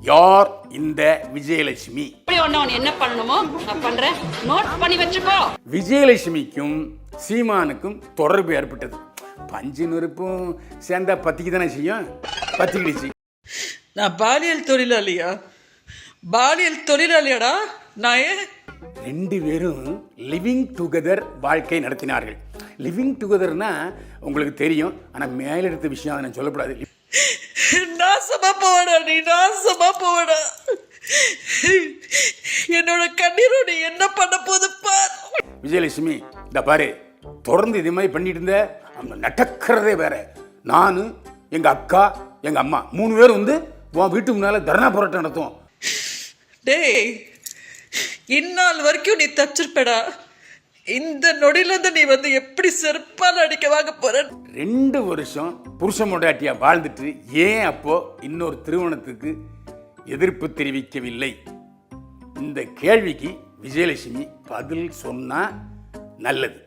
யார் இந்த விஜயலட்சுமி? என்ன பண்ணணுமோ நான் பண்றேன், நோட் பண்ணி வச்சுக்கோ. விஜயலட்சுமிக்கும் சீமானுக்கும் தொடர்பு ஏற்பட்டது. பஞ்சு நெருப்பும் சேர்ந்தா பத்திக்கு தானே செய்யும், பத்திக்கிடுச்சு. நான் பாலியல் தொழிலாளியாடா நான். ரெண்டு பேரும் லிவிங் டுகெதர் வாழ்க்கை நடத்தினார்கள். லிவிங் டுகெதர்னா உங்களுக்கு தெரியும், ஆனால் மேலெடுத்த விஷயம் அதை நான் சொல்லக்கூடாது. நாசமா போவடா நீ, நாசமா போவடா. என்னோட கண்ணீரோட என்ன பண்ண போது பார். விஜயலட்சுமி இந்த பாரு, தொடர்ந்து இதே மாதிரி பண்ணிட்டு இருந்த நடக்கிறதே வேற. நான் எங்க அக்கா எங்க அம்மா 3 பேரும் வந்து உன் வீட்டு முன்னால தர்ணா போராட்டம் நடத்துவோம். டேய், இந்நாள் வரைக்கும் நீ தச்சிருப்படா. இந்த நொடியில இருந்து நீ வந்து எப்படி செருப்பால் அடிக்க வாங்க போற? 2 வருஷம் புருஷ மொண்டாட்டியா வாழ்ந்துட்டு ஏன் அப்போ இன்னொரு திருமணத்துக்கு எதிர்ப்பு தெரிவிக்கவில்லை? இந்த கேள்விக்கு விஜயலட்சுமி பதில் சொன்னா நல்லது.